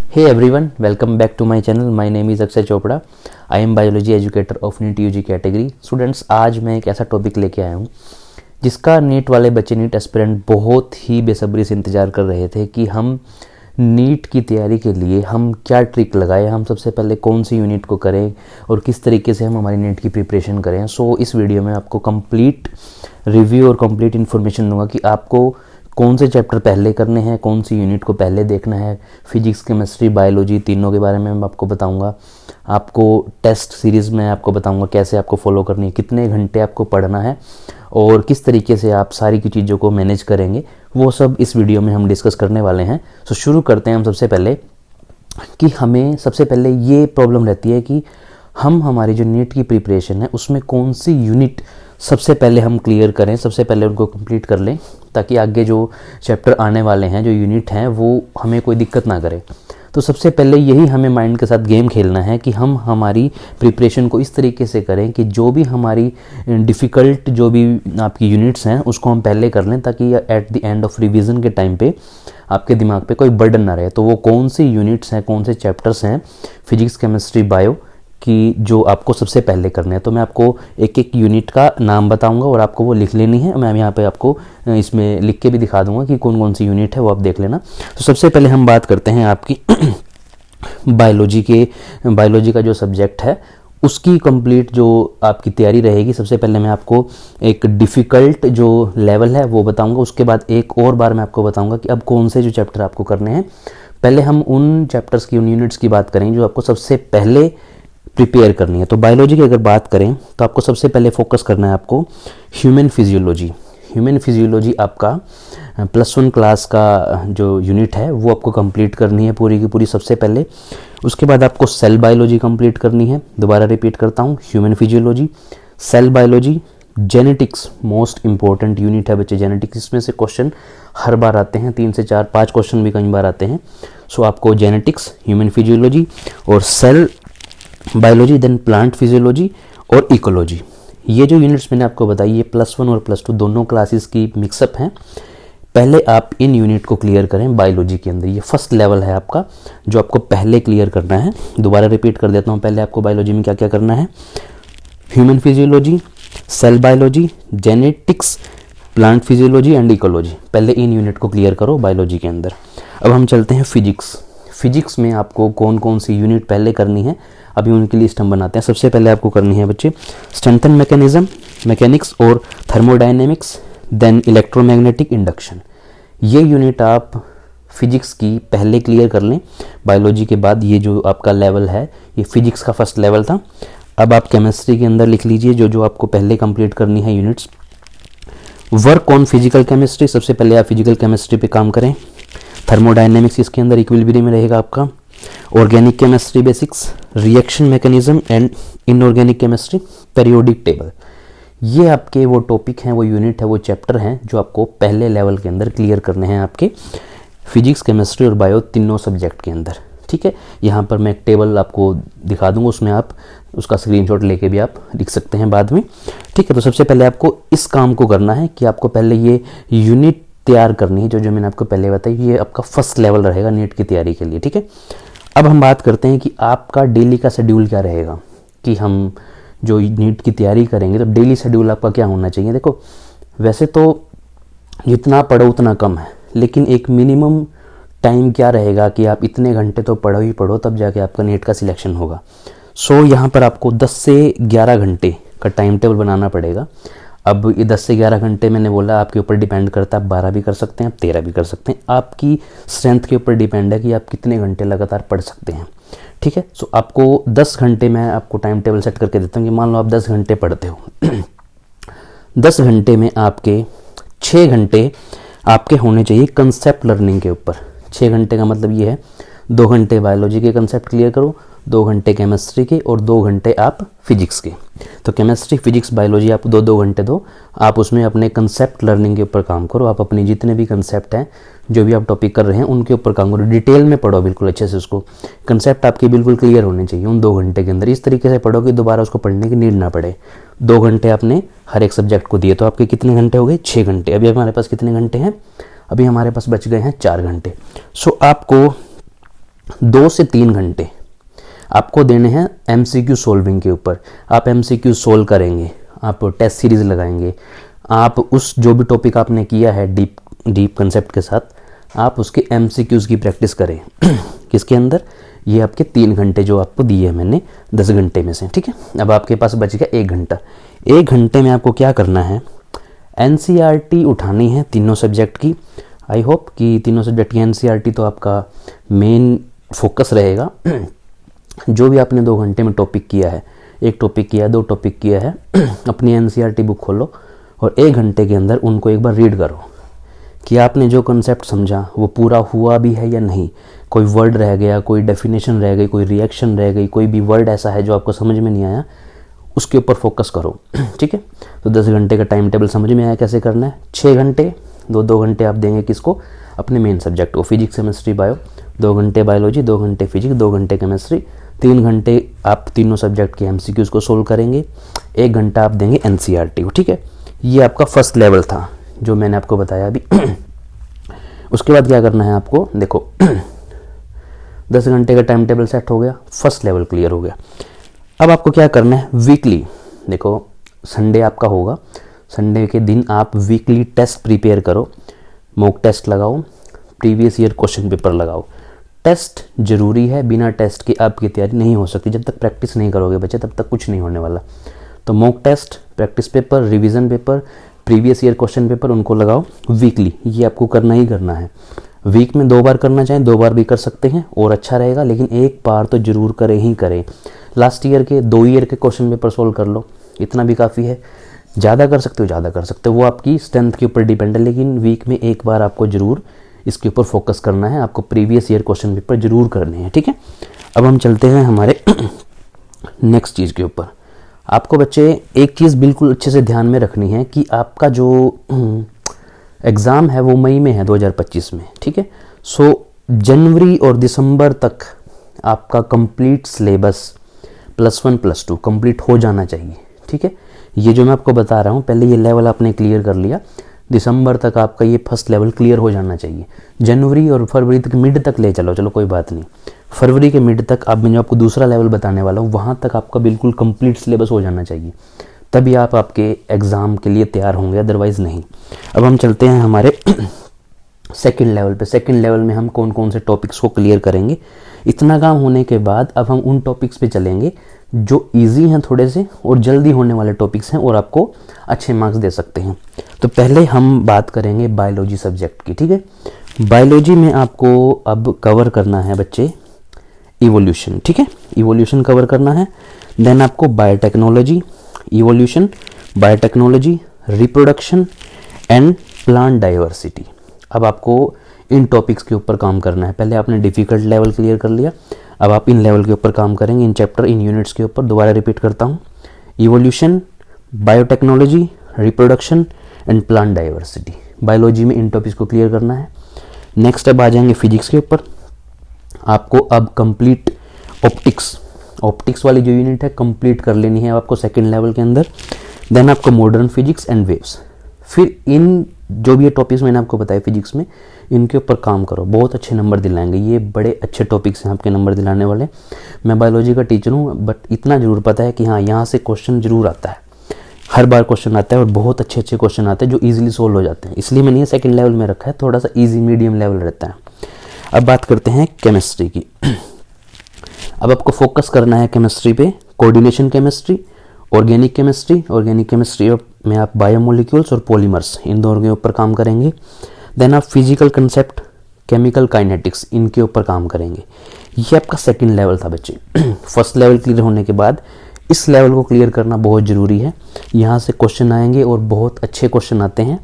Hey everyone, welcome back to my channel. My name is Akshay Chopra. I am biology educator of NEET UG category. Students, आज मैं एक ऐसा topic लेके आया हूँ जिसका नीट वाले बच्चे, नीट एस्पिरेंट बहुत ही बेसब्री से इंतज़ार कर रहे थे कि हम नीट की तैयारी के लिए हम क्या ट्रिक लगाएं, हम सबसे पहले कौन सी यूनिट को करें और किस तरीके से हम हमारी नीट की प्रिपरेशन करें. सो इस वीडियो में आपको कंप्लीट रिव्यू और कंप्लीट इन्फॉर्मेशन दूंगा कि आपको कौन से चैप्टर पहले करने हैं, कौन सी यूनिट को पहले देखना है. फिजिक्स, केमिस्ट्री, बायोलॉजी तीनों के बारे में मैं आपको बताऊंगा. आपको टेस्ट सीरीज़ में आपको बताऊंगा कैसे आपको फॉलो करनी है, कितने घंटे आपको पढ़ना है और किस तरीके से आप सारी की चीज़ों को मैनेज करेंगे. वो सब इस वीडियो में हम डिस्कस करने वाले हैं. सो शुरू करते हैं हम सबसे पहले कि हमें सबसे पहले ये प्रॉब्लम रहती है कि हम हमारी जो नीट की प्रिपरेशन है उसमें कौन सी यूनिट सबसे पहले हम क्लियर करें, सबसे पहले उनको कंप्लीट कर लें ताकि आगे जो चैप्टर आने वाले हैं, जो यूनिट हैं, वो हमें कोई दिक्कत ना करे. तो सबसे पहले यही हमें माइंड के साथ गेम खेलना है कि हम हमारी प्रिपरेशन को इस तरीके से करें कि जो भी हमारी डिफ़िकल्ट जो भी आपकी यूनिट्स हैं उसको हम पहले कर लें ताकि at the end of revision के टाइम पे आपके दिमाग पे कोई बर्डन ना रहे. तो वो कौन सी यूनिट्स हैं, कौन से चैप्टर्स हैं फिजिक्स, केमिस्ट्री, बायो कि जो आपको सबसे पहले करने हैं. तो मैं आपको एक एक यूनिट का नाम बताऊंगा और आपको वो लिख लेनी है. मैं यहाँ पे आपको इसमें लिख के भी दिखा दूंगा कि कौन कौन सी यूनिट है, वो आप देख लेना. तो सबसे पहले हम बात करते हैं आपकी बायोलॉजी का जो सब्जेक्ट है उसकी कंप्लीट जो आपकी तैयारी रहेगी. सबसे पहले मैं आपको एक डिफ़िकल्ट जो लेवल है वो बताऊँगा. उसके बाद एक और बार मैं आपको बताऊँगा कि अब कौन से जो चैप्टर आपको करने हैं. पहले हम उन चैप्टर्स की, उन यूनिट्स की बात करेंगे जो आपको सबसे पहले प्रिपेयर करनी है. तो बायोलॉजी की अगर बात करें तो आपको सबसे पहले फोकस करना है आपको ह्यूमन फिजियोलॉजी. ह्यूमन फिजियोलॉजी आपका +1 क्लास का जो यूनिट है वो आपको कंप्लीट करनी है पूरी की पूरी सबसे पहले. उसके बाद आपको सेल बायोलॉजी कंप्लीट करनी है. दोबारा रिपीट करता हूँ, human physiology, cell biology, genetics most important unit है बच्चे. जेनेटिक्स, इसमें से क्वेश्चन हर बार आते हैं, 3 से 4, 5 क्वेश्चन भी कई बार आते हैं. सो आपको जेनेटिक्स, ह्यूमन फिजियोलॉजी और cell biology, then plant physiology और इकोलॉजी, ये जो यूनिट्स मैंने आपको बताई ये +1 और +2 दोनों क्लासेस की मिक्सअप हैं. पहले आप इन यूनिट को क्लियर करें बायोलॉजी के अंदर. ये फर्स्ट लेवल है आपका जो आपको पहले क्लियर करना है. दोबारा रिपीट कर देता हूँ, पहले आपको बायोलॉजी में क्या क्या करना है: human physiology, cell biology, genetics, plant physiology and ecology. पहले इन यूनिट को क्लियर करो बायोलॉजी के अंदर. अब हम चलते हैं फिजिक्स. फिजिक्स में आपको कौन कौन सी यूनिट पहले करनी है अभी उनकी लिस्ट हम बनाते हैं. सबसे पहले आपको करनी है बच्चे स्ट्रेंथन मैकेनिज्म, मैकेनिक्स और थर्मोडायनेमिक्स, देन इलेक्ट्रोमैग्नेटिक इंडक्शन. ये यूनिट आप फिजिक्स की पहले क्लियर कर लें बायोलॉजी के बाद. ये जो आपका लेवल है ये फिजिक्स का फर्स्ट लेवल था. अब आप केमिस्ट्री के अंदर लिख लीजिए जो जो आपको पहले कंप्लीट करनी है units. Work on physical chemistry, सबसे पहले आप फिजिकल केमिस्ट्री पे काम करें. थर्मोडायनेमिक्स इसके अंदर इक्विलिब्रियम में रहेगा आपका. Organic chemistry basics, reaction mechanism and inorganic chemistry, periodic table. ये आपके वो टॉपिक हैं, वो यूनिट है, वो चैप्टर हैं जो आपको पहले लेवल के अंदर क्लियर करने हैं आपके फिजिक्स, केमिस्ट्री और बायो तीनों सब्जेक्ट के अंदर. ठीक है, यहाँ पर मैं एक टेबल आपको दिखा दूंगा, उसमें आप उसका स्क्रीनशॉट लेके भी आप लिख सकते हैं बाद में. ठीक है, तो सबसे पहले आपको इस काम को करना है कि आपको पहले ये यूनिट तैयार करनी है जो मैंने आपको पहले बताई. ये आपका फर्स्ट लेवल रहेगा नीट की तैयारी के लिए. ठीक है, अब हम बात करते हैं कि आपका डेली का शेड्यूल क्या रहेगा कि हम जो नीट की तैयारी करेंगे तो डेली शेड्यूल आपका क्या होना चाहिए. देखो, वैसे तो जितना पढ़ो उतना कम है, लेकिन एक मिनिमम टाइम क्या रहेगा कि आप इतने घंटे तो पढ़ो ही पढ़ो, तब जाके आपका नीट का सिलेक्शन होगा. सो यहाँ पर आपको 10 से 11 घंटे का टाइम टेबल बनाना पड़ेगा. अब ये 10 से 11 घंटे मैंने बोला आपके ऊपर डिपेंड करता है. आप 12 भी कर सकते हैं, आप 13 भी कर सकते हैं. आपकी स्ट्रेंथ के ऊपर डिपेंड है कि आप कितने घंटे लगातार पढ़ सकते हैं. ठीक है, सो आपको 10 घंटे मैं आपको टाइम टेबल सेट करके देता हूँ कि मान लो आप 10 घंटे पढ़ते हो 10 घंटे में आपके 6 घंटे आपके होने चाहिए कंसेप्ट लर्निंग के ऊपर. 6 घंटे का मतलब ये है 2 घंटे बायोलॉजी के कंसेप्ट क्लियर करो, 2 घंटे केमिस्ट्री के और 2 घंटे आप फिजिक्स के. तो केमिस्ट्री, फिजिक्स, बायोलॉजी आप 2-2 घंटे दो. आप उसमें अपने कंसेप्ट लर्निंग के ऊपर काम करो. आप अपने जितने भी कंसेप्ट हैं, जो भी आप टॉपिक कर रहे हैं, उनके ऊपर काम करो. डिटेल में पढ़ो बिल्कुल अच्छे से. उसको कंसेप्ट आपके बिल्कुल क्लियर होने चाहिए उन 2 घंटे के अंदर. इस तरीके से पढ़ो कि दोबारा उसको पढ़ने की नीड ना पड़े. 2 घंटे आपने हर एक सब्जेक्ट को दिए तो आपके कितने घंटे हो गए? 6 घंटे. अभी हमारे पास कितने घंटे हैं? अभी हमारे पास बच गए हैं 4 घंटे. सो आपको 2 से 3 घंटे आपको देने हैं MCQ सोल्विंग के ऊपर। आप MCQ सोल्व करेंगे, आप टेस्ट सीरीज लगाएंगे, आप उस जो भी टॉपिक आपने किया है डीप कंसेप्ट के साथ, आप उसके MCQs की प्रैक्टिस करें। किसके अंदर? ये आपके 3 घंटे जो आपको दिए हैं मैंने 10 घंटे में से, ठीक है। अब आपके पास बच गया 1 घंटा। 1 घंटे में आपको क्या करना है? NCERT उठानी है तीनों सब्जेक्ट की। आई होप कि तीनों सब्जेक्ट की NCERT तो आपका मेन फोकस रहेगा। जो भी आपने 2 घंटे में टॉपिक किया है, 1 टॉपिक किया है, 2 टॉपिक किया है, अपनी NCERT बुक खोलो और 1 घंटे के अंदर उनको एक बार रीड करो कि आपने जो कॉन्सेप्ट समझा वो पूरा हुआ भी है या नहीं। कोई वर्ड रह गया, कोई डेफिनेशन रह गई, कोई रिएक्शन रह गई, कोई भी वर्ड ऐसा है जो आपको समझ में नहीं आया, उसके ऊपर फोकस करो, ठीक है। तो 10 घंटे का टाइम टेबल समझ में आया कैसे करना है। 6 घंटे, 2 घंटे आप देंगे किसको? अपने मेन सब्जेक्ट को, फिजिक्स केमिस्ट्री बायो। 2 घंटे बायोलॉजी, 2 घंटे फिजिक्स, 2 घंटे केमिस्ट्री। 3 घंटे आप तीनों सब्जेक्ट के MCQs को सोल्व करेंगे। 1 घंटा आप देंगे NCERT को, ठीक है। ये आपका फर्स्ट लेवल था जो मैंने आपको बताया अभी। उसके बाद क्या करना है आपको? देखो 10 घंटे का टाइम टेबल सेट हो गया, फर्स्ट लेवल क्लियर हो गया। अब आपको क्या करना है? वीकली, देखो संडे आपका होगा, संडे के दिन आप वीकली टेस्ट प्रिपेयर करो, मॉक टेस्ट लगाओ, प्रीवियस ईयर क्वेश्चन पेपर लगाओ। टेस्ट जरूरी है, बिना टेस्ट के आपकी तैयारी नहीं हो सकती। जब तक प्रैक्टिस नहीं करोगे बच्चे तब तक कुछ नहीं होने वाला। तो mock test, practice paper, revision paper, previous year question paper, उनको लगाओ वीकली। ये आपको करना ही करना है। वीक में 2 बार करना चाहें 2 बार भी कर सकते हैं और अच्छा रहेगा, लेकिन 1 बार तो जरूर करें ही करें। लास्ट ईयर के 2 ईयर के क्वेश्चन पेपर सोल्व कर लो, इतना भी काफ़ी है। ज़्यादा कर सकते हो, ज़्यादा कर सकते हो, वो आपकी स्ट्रेंथ के ऊपर डिपेंड है, लेकिन वीक में 1 बार आपको ज़रूर इसके ऊपर फोकस करना है। आपको प्रीवियस ईयर क्वेश्चन पेपर जरूर करने हैं, ठीक है। अब हम चलते हैं हमारे नेक्स्ट चीज़ के ऊपर। आपको बच्चे एक चीज़ बिल्कुल अच्छे से ध्यान में रखनी है कि आपका जो एग्ज़ाम है वो मई में है 2025 में, ठीक है। सो जनवरी और दिसंबर तक आपका कंप्लीट सिलेबस +1 +2 कंप्लीट हो जाना चाहिए, ठीक है। ये जो मैं आपको बता रहा हूँ, पहले ये लेवल आपने क्लियर कर लिया, दिसंबर तक आपका ये फर्स्ट लेवल क्लियर हो जाना चाहिए। जनवरी और फरवरी तक मिड तक ले चलो कोई बात नहीं, फरवरी के मिड तक अब मैं जो आपको दूसरा लेवल बताने वाला हूँ वहाँ तक आपका बिल्कुल कंप्लीट सिलेबस हो जाना चाहिए, तभी आप आपके एग्ज़ाम के लिए तैयार होंगे, अदरवाइज़ नहीं। अब हम चलते हैं हमारे सेकंड लेवल पे। सेकंड लेवल में हम कौन कौन से टॉपिक्स को क्लियर करेंगे। इतना काम होने के बाद अब हम उन टॉपिक्स पे चलेंगे जो इजी हैं थोड़े से और जल्दी होने वाले टॉपिक्स हैं और आपको अच्छे मार्क्स दे सकते हैं। तो पहले हम बात करेंगे बायोलॉजी सब्जेक्ट की, ठीक है। बायोलॉजी में आपको अब कवर करना है बच्चे इवोल्यूशन, ठीक है, इवोल्यूशन कवर करना है। देन आपको biotechnology, evolution, biotechnology, reproduction and plant diversity. अब आपको इन टॉपिक्स के ऊपर काम करना है। पहले आपने डिफ़िकल्ट लेवल क्लियर कर लिया, अब आप इन लेवल के ऊपर काम करेंगे, इन चैप्टर, इन यूनिट्स के ऊपर। दोबारा रिपीट करता हूँ, evolution, biotechnology, reproduction and plant diversity. Biology में इन टॉपिक्स को क्लियर करना है। नेक्स्ट अब आ जाएंगे फिजिक्स के ऊपर। आपको अब कंप्लीट ऑप्टिक्स वाली जो यूनिट है कंप्लीट कर लेनी है आपको सेकेंड लेवल के अंदर। देन आपको मॉडर्न फिजिक्स एंड वेव्स। फिर इन जो भी ये टॉपिक्स मैंने आपको बताया फिजिक्स में, इनके ऊपर काम करो, बहुत अच्छे नंबर दिलाएंगे। ये बड़े अच्छे टॉपिक्स हैं आपके नंबर दिलाने वाले। मैं बायोलॉजी का टीचर हूँ, बट इतना जरूर पता है कि हाँ यहाँ से क्वेश्चन जरूर आता है, हर बार क्वेश्चन आता है और बहुत अच्छे अच्छे क्वेश्चन आते हैं जो ईजिली सोल्व हो जाते हैं। इसलिए मैंने ये सेकंड लेवल में रखा है, थोड़ा सा ईजी मीडियम लेवल रहता है। अब बात करते हैं केमिस्ट्री की। अब आपको फोकस करना है केमिस्ट्री पे, कोऑर्डिनेशन केमिस्ट्री, ऑर्गेनिक केमिस्ट्री में आप बायोमोलिक्यूल्स और पॉलीमर्स, इन दोनों के ऊपर काम करेंगे। देन आप फिजिकल कंसेप्ट, केमिकल काइनेटिक्स, इनके ऊपर काम करेंगे। ये आपका सेकंड लेवल था बच्चे। फर्स्ट लेवल क्लियर होने के बाद इस लेवल को क्लियर करना बहुत ज़रूरी है। यहाँ से क्वेश्चन आएंगे और बहुत अच्छे क्वेश्चन आते हैं,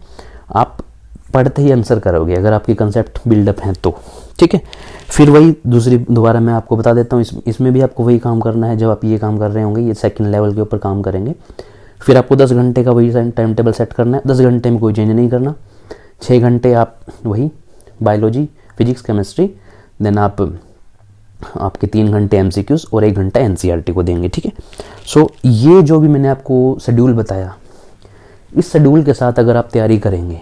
आप पढ़ते ही आंसर करोगे अगर आपकी कंसेप्ट बिल्डअप हैं तो, ठीक है। फिर वही दोबारा मैं आपको बता देता हूँ, इसमें भी आपको वही काम करना है जब आप ये काम कर रहे होंगे, ये सेकंड लेवल के ऊपर काम करेंगे। फिर आपको 10 घंटे का वही टाइम टेबल सेट करना है, 10 घंटे में कोई चेंज नहीं करना। 6 घंटे आप वही बायोलॉजी, फिजिक्स, केमिस्ट्री, देन आपके 3 घंटे MCQs और 1 घंटा NCERT को देंगे, ठीक है। सो ये जो भी मैंने आपको शेड्यूल बताया, इस शेड्यूल के साथ अगर आप तैयारी करेंगे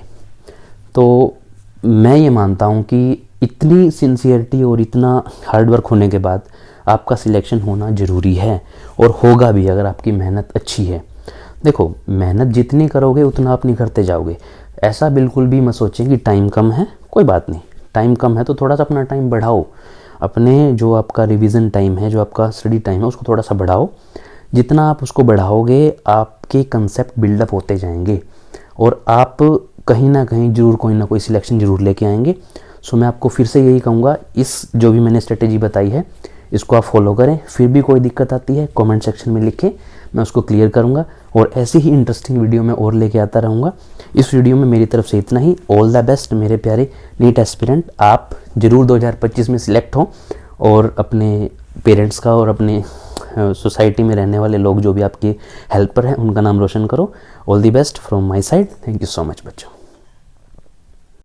तो मैं ये मानता हूँ कि इतनी सिंसियरिटी और इतना हार्ड वर्क होने के बाद आपका सिलेक्शन होना ज़रूरी है, और होगा भी अगर आपकी मेहनत अच्छी है। देखो, मेहनत जितनी करोगे उतना आप निखरते जाओगे। ऐसा बिल्कुल भी मत सोचें कि टाइम कम है, कोई बात नहीं, टाइम कम है तो थोड़ा सा अपना टाइम बढ़ाओ। अपने जो आपका रिवीजन टाइम है, जो आपका स्टडी टाइम है, उसको थोड़ा सा बढ़ाओ। जितना आप उसको बढ़ाओगे आपके कंसेप्ट बिल्डअप होते जाएंगे और आप कहीं ना कहीं ज़रूर कोई ना कोई सिलेक्शन ज़रूर लेके आएंगे। सो मैं आपको फिर से यही कहूँगा, इस जो भी मैंने स्ट्रेटेजी बताई है इसको आप फॉलो करें। फिर भी कोई दिक्कत आती है कमेंट सेक्शन में लिखें, मैं उसको क्लियर करूँगा, और ऐसी ही इंटरेस्टिंग वीडियो मैं और लेके आता रहूँगा। इस वीडियो में मेरी तरफ से इतना ही। ऑल द बेस्ट मेरे प्यारे नीट एस्पिरेंट, आप ज़रूर 2025 में सिलेक्ट हों और अपने पेरेंट्स का और अपने सोसाइटी में रहने वाले लोग जो भी आपके हेल्पर हैं उनका नाम रोशन करो। All the best from my side. Thank you so much बच्चों।